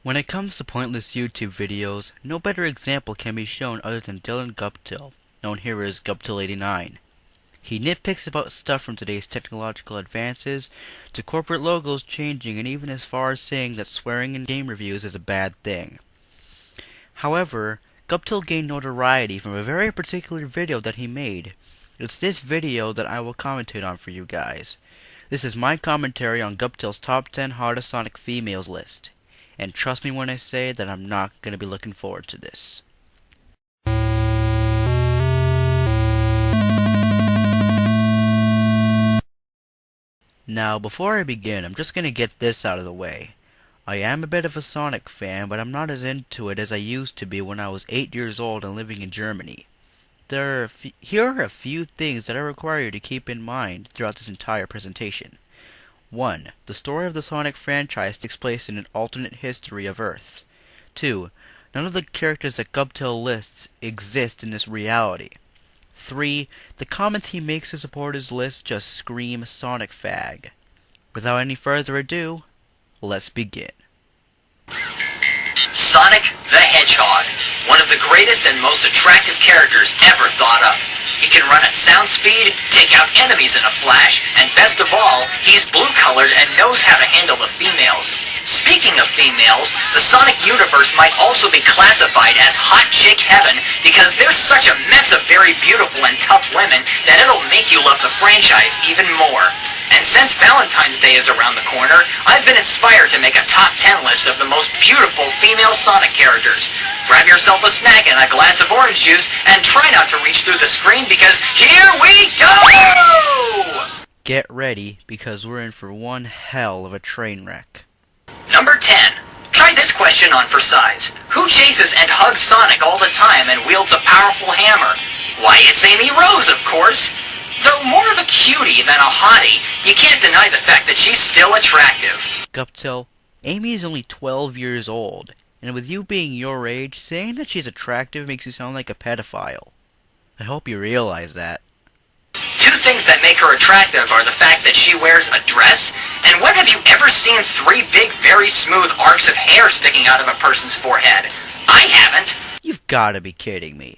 When it comes to pointless YouTube videos, no better example can be shown other than Dylan Guptill, known here as Guptill89. He nitpicks about stuff from today's technological advances to corporate logos changing, and even as far as saying that swearing in game reviews is a bad thing. However, Guptill gained notoriety from a very particular video that he made. It's this video that I will commentate on for you guys. This is my commentary on Guptill's top 10 hottest Sonic females list. And trust me when I say that I'm not going to be looking forward to this. Now, before I begin, I'm just going to get this out of the way. I am a bit of a Sonic fan, but I'm not as into it as I used to be when I was 8 years old and living in Germany. Here are a few things that I require you to keep in mind throughout this entire presentation. 1. The story of the Sonic franchise takes place in an alternate history of Earth. 2. None of the characters that Guptill lists exist in this reality. 3. The comments he makes to support his list just scream Sonic fag. Without any further ado, let's begin. Sonic the Hedgehog, one of the greatest and most attractive characters ever thought up. He can run at sound speed, take out enemies in a flash, and best of all, he's blue-colored and knows how to handle the females. Speaking of females, the Sonic universe might also be classified as hot chick heaven because there's such a mess of very beautiful and tough women that it'll make you love the franchise even more. And since Valentine's Day is around the corner, I've been inspired to make a top 10 list of the most beautiful female Sonic characters. Grab yourself a snack and a glass of orange juice and try not to reach through the screen because here we go! Get ready, because we're in for one hell of a train wreck. Number 10. Try this question on for size. Who chases and hugs Sonic all the time and wields a powerful hammer? Why, it's Amy Rose, of course. Though more of a cutie than a hottie, you can't deny the fact that she's still attractive. Guptill, Amy is only 12 years old, and with you being your age, saying that she's attractive makes you sound like a pedophile. I hope you realize that. Two things that make her attractive are the fact that she wears a dress, and when have you ever seen 3 big, very smooth arcs of hair sticking out of a person's forehead? I haven't. You've gotta be kidding me.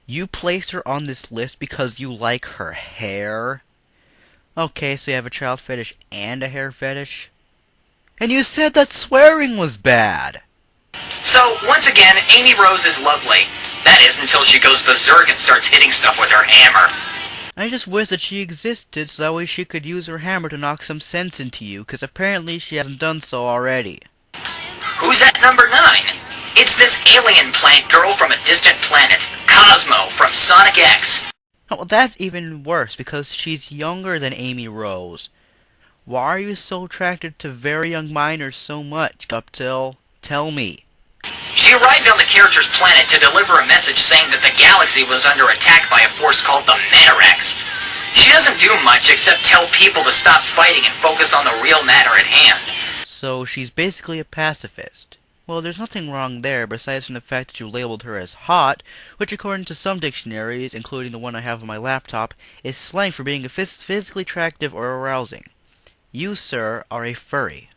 You placed her on this list because you like her hair? Okay, so you have a child fetish and a hair fetish? And you said that swearing was bad! So, once again, Amy Rose is lovely. That is, until she goes berserk and starts hitting stuff with her hammer. I just wish that she existed so that way she could use her hammer to knock some sense into you, because apparently she hasn't done so already. Who's at number 9? It's this alien plant girl from a distant planet, Cosmo from Sonic X. Oh, well, that's even worse, because she's younger than Amy Rose. Why are you so attracted to very young minors so much, Guptill? Tell me. She arrived on the character's planet to deliver a message saying that the galaxy was under attack by a force called the Metarex. She doesn't do much except tell people to stop fighting and focus on the real matter at hand. So she's basically a pacifist. Well, there's nothing wrong there, besides from the fact that you labeled her as hot, which according to some dictionaries, including the one I have on my laptop, is slang for being physically attractive or arousing. You, sir, are a furry.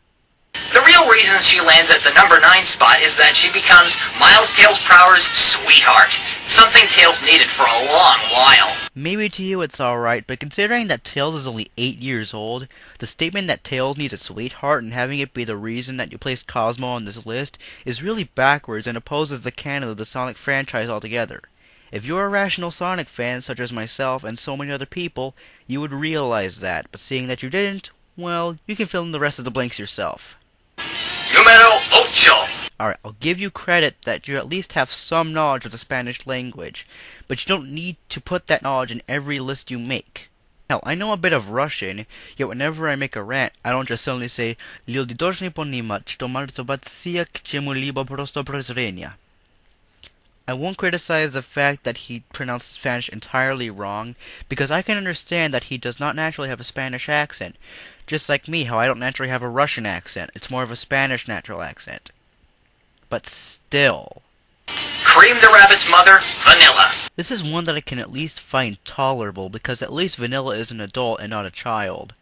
The real reason she lands at the number 9 spot is that she becomes Miles Tails Prower's sweetheart, something Tails needed for a long while. Maybe to you it's alright, but considering that Tails is only 8 years old, the statement that Tails needs a sweetheart and having it be the reason that you placed Cosmo on this list is really backwards and opposes the canon of the Sonic franchise altogether. If you're a rational Sonic fan, such as myself and so many other people, you would realize that, but seeing that you didn't, well, you can fill in the rest of the blanks yourself. Numero 8. Alright, I'll give you credit that you at least have some knowledge of the Spanish language, but you don't need to put that knowledge in every list you make. Hell, I know a bit of Russian, yet whenever I make a rant, I don't just suddenly say "Lildidoshny ponimach, tomartobatsia k chemu libo prosto prezrenia." I won't criticize the fact that he pronounced Spanish entirely wrong, because I can understand that he does not naturally have a Spanish accent. Just like me, how I don't naturally have a Russian accent. It's more of a Spanish natural accent. But still. Cream the rabbit's mother, Vanilla. This is one that I can at least find tolerable, because at least Vanilla is an adult and not a child.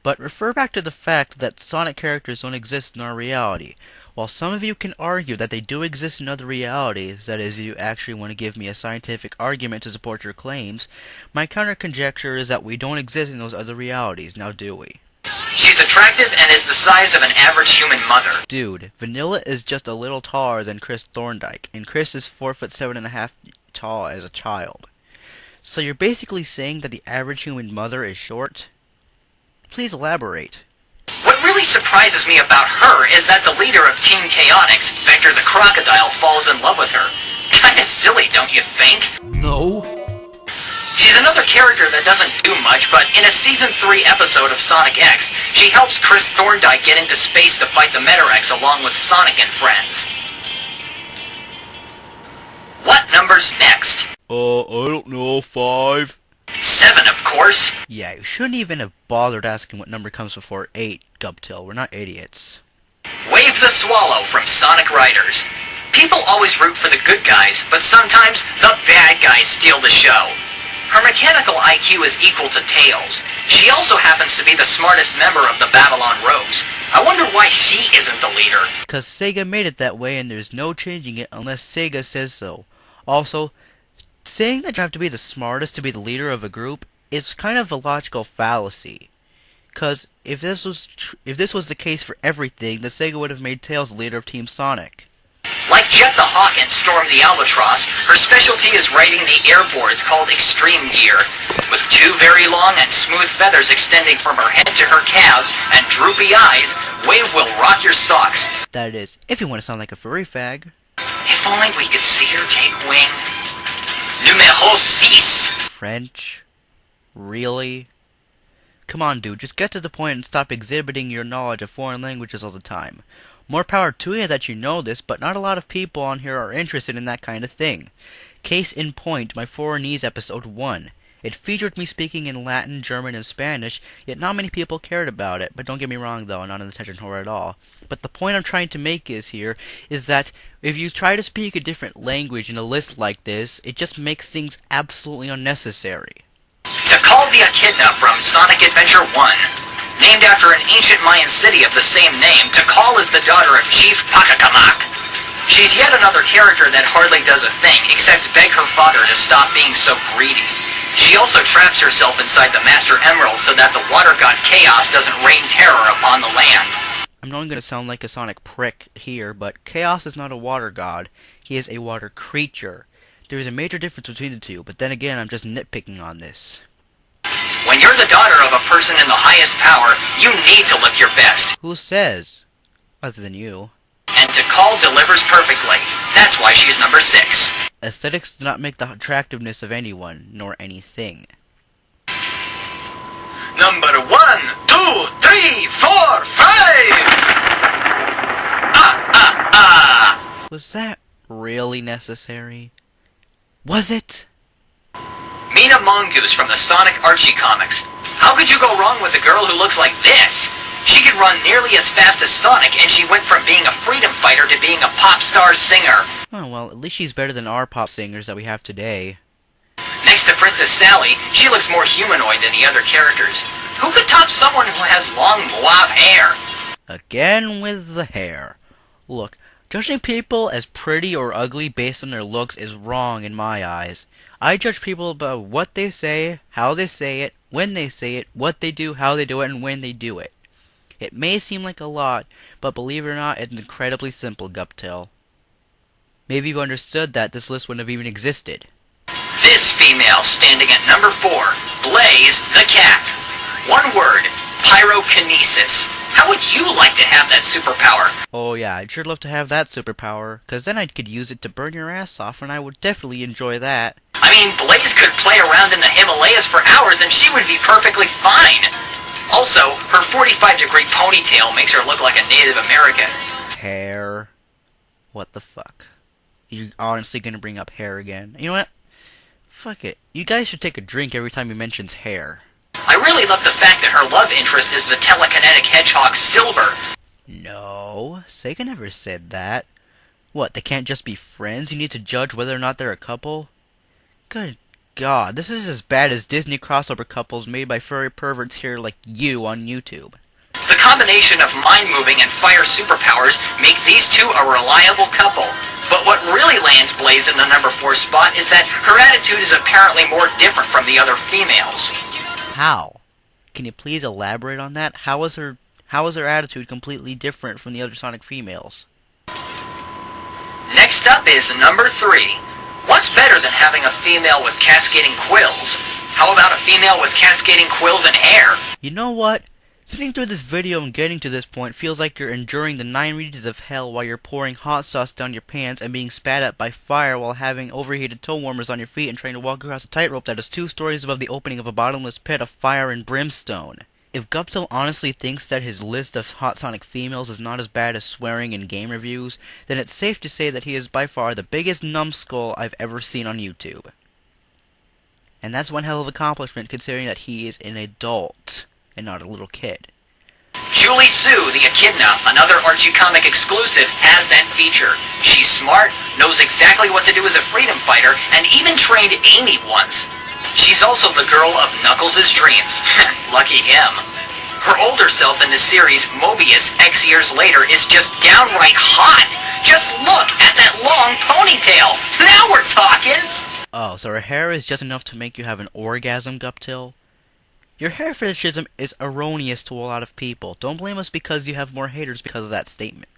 But refer back to the fact that Sonic characters don't exist in our reality. While some of you can argue that they do exist in other realities, that is, if you actually want to give me a scientific argument to support your claims, my counter conjecture is that we don't exist in those other realities, now do we? She's attractive and is the size of an average human mother. Dude, Vanilla is just a little taller than Chris Thorndike, and Chris is 4'7.5" tall as a child. So you're basically saying that the average human mother is short? Please elaborate. What really surprises me about her is that the leader of Team Chaotix, Vector the Crocodile, falls in love with her. Kinda silly, don't you think? No. She's another character that doesn't do much, but in a Season 3 episode of Sonic X, she helps Chris Thorndike get into space to fight the Metarex along with Sonic and friends. What number's next? I don't know, 5. 7, of course. Yeah, you shouldn't even have bothered asking what number comes before 8, Guptill. We're not idiots. Wave the Swallow from Sonic Riders. People always root for the good guys, but sometimes the bad guys steal the show. Her mechanical IQ is equal to Tails. She also happens to be the smartest member of the Babylon Rogues. I wonder why she isn't the leader. Because Sega made it that way and there's no changing it unless Sega says so. Also, saying that you have to be the smartest to be the leader of a group is kind of a logical fallacy. Because if this was the case for everything, then Sega would have made Tails the leader of Team Sonic. Like Jet the Hawk and Storm the Albatross, her specialty is riding the airboards called Extreme Gear. With 2 very long and smooth feathers extending from her head to her calves and droopy eyes, Wave will rock your socks. That is, if you want to sound like a furry fag. If only we could see her take wing. Numéro 6. French? Really? Come on, dude, just get to the point and stop exhibiting your knowledge of foreign languages all the time. More power to you that you know this, but not a lot of people on here are interested in that kind of thing. Case in point, my Foreignese episode 1. It featured me speaking in Latin, German, and Spanish, yet not many people cared about it. But don't get me wrong though, I'm not an attention whore at all. But the point I'm trying to make is that if you try to speak a different language in a list like this, it just makes things absolutely unnecessary. Tikal the Echidna from Sonic Adventure 1. Named after an ancient Mayan city of the same name, Tikal is the daughter of Chief Pakakamak. She's yet another character that hardly does a thing, except beg her father to stop being so greedy. She also traps herself inside the Master Emerald so that the water god Chaos doesn't rain terror upon the land. I'm not going to sound like a Sonic prick here, but Chaos is not a water god. He is a water creature. There is a major difference between the two, but then again, I'm just nitpicking on this. When you're the daughter of a person in the highest power, you need to look your best. Who says? Other than you. And Tikal delivers perfectly. That's why she's number 6. Aesthetics do not make the attractiveness of anyone, nor anything. Number 1, 2, 3, 4, 5! Was that really necessary? Was it? Mina Mongoose from the Sonic Archie comics. How could you go wrong with a girl who looks like this? She could run nearly as fast as Sonic, and she went from being a freedom fighter to being a pop star singer. Oh, well, at least she's better than our pop singers that we have today. Next to Princess Sally, she looks more humanoid than the other characters. Who could top someone who has long mauve hair? Again with the hair. Look, judging people as pretty or ugly based on their looks is wrong in my eyes. I judge people about what they say, how they say it, when they say it, what they do, how they do it, and when they do it. It may seem like a lot, but believe it or not, it's incredibly simple, Guptill. Maybe you understood that this list wouldn't have even existed. This female standing at number 4, Blaze the Cat. One word, pyrokinesis. How would you like to have that superpower? Oh yeah, I'd sure love to have that superpower, cause then I could use it to burn your ass off, and I would definitely enjoy that. I mean, Blaze could play around in the Himalayas for hours and she would be perfectly fine. Also, her 45-degree ponytail makes her look like a Native American. Hair. What the fuck? You honestly gonna bring up hair again? You know what? Fuck it. You guys should take a drink every time he mentions hair. I really love the fact that her love interest is the telekinetic hedgehog Silver. No, Sega never said that. What, they can't just be friends? You need to judge whether or not they're a couple? Good God, this is as bad as Disney crossover couples made by furry perverts here like you on YouTube. The combination of mind-moving and fire superpowers make these two a reliable couple. But what really lands Blaze in the number 4 spot is that her attitude is apparently more different from the other females. How? Can you please elaborate on that? How is her attitude completely different from the other Sonic females? Next up is number 3. What's better than having a female with cascading quills? How about a female with cascading quills and hair? You know what? Sitting through this video and getting to this point feels like you're enduring the 9 regions of hell while you're pouring hot sauce down your pants and being spat at by fire while having overheated toe warmers on your feet and trying to walk across a tightrope that is 2 stories above the opening of a bottomless pit of fire and brimstone. If Guptill honestly thinks that his list of hot Sonic females is not as bad as swearing in game reviews, then it's safe to say that he is by far the biggest numbskull I've ever seen on YouTube. And that's one hell of an accomplishment considering that he is an adult and not a little kid. Julie Sue, the Echidna, another Archie comic exclusive, has that feature. She's smart, knows exactly what to do as a freedom fighter, and even trained Amy once. She's also the girl of Knuckles' dreams. Lucky him. Her older self in the series, Mobius, X years later, is just downright hot. Just look at that long ponytail. Now we're talking! Oh, so her hair is just enough to make you have an orgasm, Guptill? Your hair fetishism is erroneous to a lot of people. Don't blame us because you have more haters because of that statement.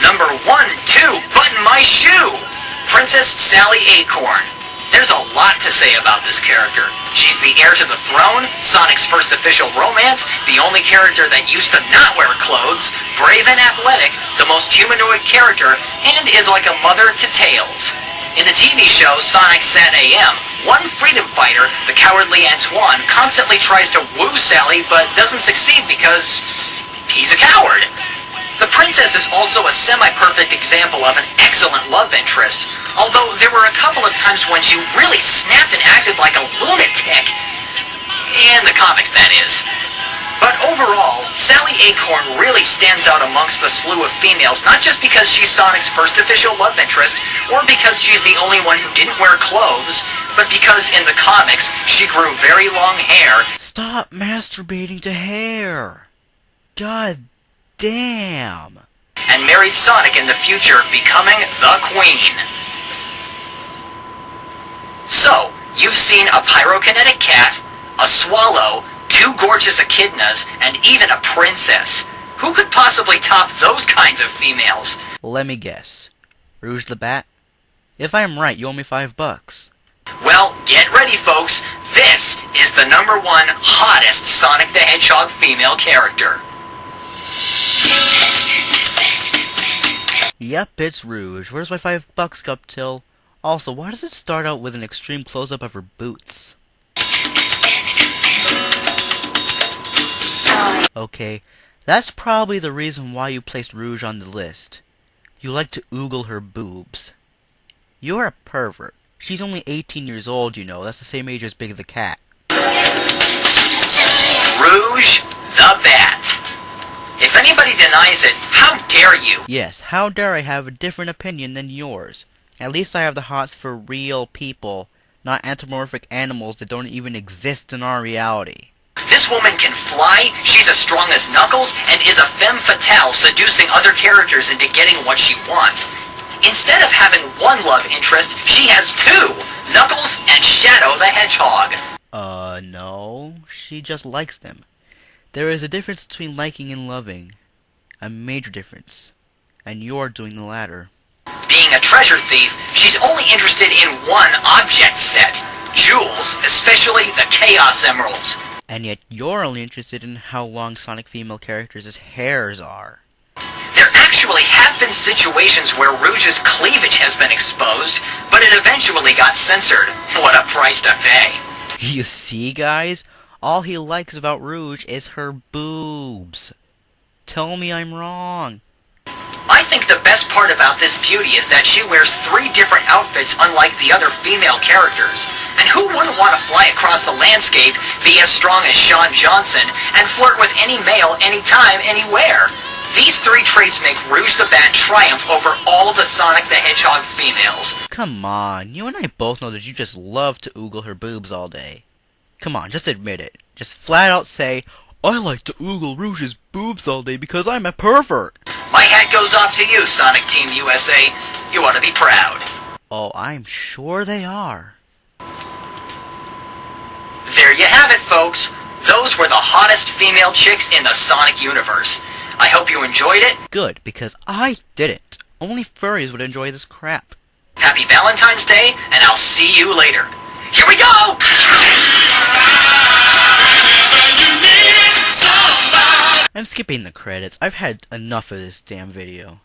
Number 1, 2, button my shoe! Princess Sally Acorn. There's a lot to say about this character. She's the heir to the throne, Sonic's first official romance, the only character that used to not wear clothes, brave and athletic, the most humanoid character, and is like a mother to Tails. In the TV show Sonic Sat AM, one freedom fighter, the cowardly Antoine, constantly tries to woo Sally but doesn't succeed because he's a coward. The princess is also a semi-perfect example of an excellent love interest, although there were a couple of times when she really snapped and acted like a lunatic. In the comics, that is. But overall, Sally Acorn really stands out amongst the slew of females, not just because she's Sonic's first official love interest, or because she's the only one who didn't wear clothes, but because in the comics, she grew very long hair. Stop masturbating to hair! God damn! And married Sonic in the future, becoming the Queen. So, you've seen a pyrokinetic cat, a swallow, 2 gorgeous echidnas, and even a princess. Who could possibly top those kinds of females? Let me guess. Rouge the Bat? If I'm right, you owe me $5. Well, get ready, folks. This is the number 1 hottest Sonic the Hedgehog female character. Yep, it's Rouge. Where's my $5, Guptill? Also, why does it start out with an extreme close-up of her boots? Okay, that's probably the reason why you placed Rouge on the list. You like to oogle her boobs. You're a pervert. She's only 18 years old, you know. That's the same age as Big the Cat. Rouge the Bat. If anybody denies it, how dare you? Yes, how dare I have a different opinion than yours. At least I have the hots for real people, not anthropomorphic animals that don't even exist in our reality. This woman can fly, she's as strong as Knuckles, and is a femme fatale seducing other characters into getting what she wants. Instead of having one love interest, she has 2, Knuckles and Shadow the Hedgehog. No, she just likes them. There is a difference between liking and loving. A major difference. And you're doing the latter. Being a treasure thief, she's only interested in one object set, jewels, especially the Chaos Emeralds. And yet you're only interested in how long Sonic female characters' hairs are. There actually have been situations where Rouge's cleavage has been exposed, but it eventually got censored. What a price to pay. You see, guys? All he likes about Rouge is her boobs. Tell me I'm wrong. I think the best part about this beauty is that she wears 3 different outfits unlike the other female characters. And who wouldn't want to fly across the landscape, be as strong as Shawn Johnson, and flirt with any male anytime, anywhere? These three traits make Rouge the Bat triumph over all of the Sonic the Hedgehog females. Come on, you and I both know that you just love to oogle her boobs all day. Come on, just admit it. Just flat out say, I like to oogle Rouge's boobs all day because I'm a pervert. My hat goes off to you, Sonic Team USA. You ought to be proud. Oh, I'm sure they are. There you have it, folks. Those were the hottest female chicks in the Sonic universe. I hope you enjoyed it. Good, because I didn't. Only furries would enjoy this crap. Happy Valentine's Day, and I'll see you later. Here we go! I'm skipping the credits. I've had enough of this damn video.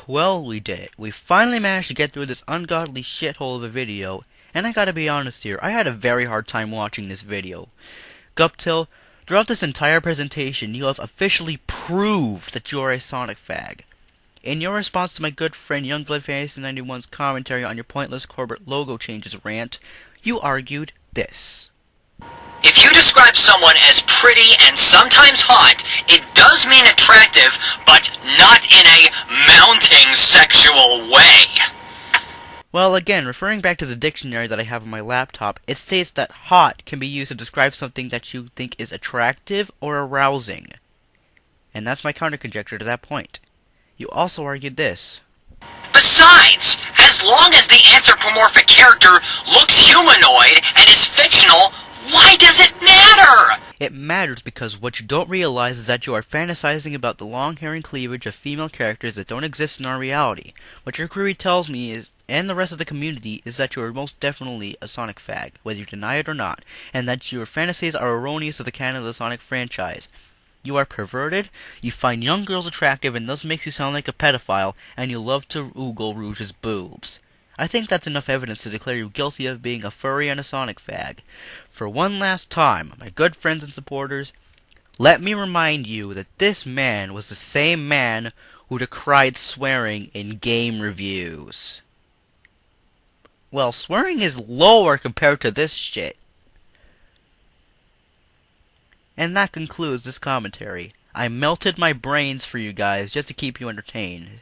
Well, we did it. We finally managed to get through this ungodly shithole of a video, and I gotta be honest here, I had a very hard time watching this video. Guptill, throughout this entire presentation, you have officially proved that you are a Sonic fag. In your response to my good friend Youngblood Fantasy 91's commentary on your pointless corporate logo changes rant, you argued this. If you describe someone as pretty and sometimes hot, it does mean attractive, but not in a mounting sexual way. Well, again, referring back to the dictionary that I have on my laptop, it states that hot can be used to describe something that you think is attractive or arousing. And that's my counter-conjecture to that point. You also argued this. Besides, as long as the anthropomorphic character looks humanoid and is fictional, why does it matter? It matters because what you don't realize is that you are fantasizing about the long hair and cleavage of female characters that don't exist in our reality. What your query tells me is, and the rest of the community, is that you are most definitely a Sonic fag, whether you deny it or not, and that your fantasies are erroneous to the canon of the Sonic franchise. You are perverted, you find young girls attractive and thus makes you sound like a pedophile, and you love to oogle Rouge's boobs. I think that's enough evidence to declare you guilty of being a furry and a Sonic fag. For one last time, my good friends and supporters, let me remind you that this man was the same man who decried swearing in game reviews. Well, swearing is lower compared to this shit. And that concludes this commentary. I melted my brains for you guys just to keep you entertained.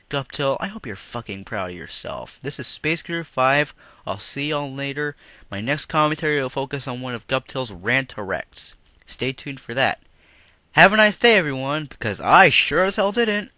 Guptill, I hope you're fucking proud of yourself. This is Space Guru 5. I'll see y'all later. My next commentary will focus on one of Guptill's rant-directs. Stay tuned for that. Have a nice day, everyone, because I sure as hell didn't.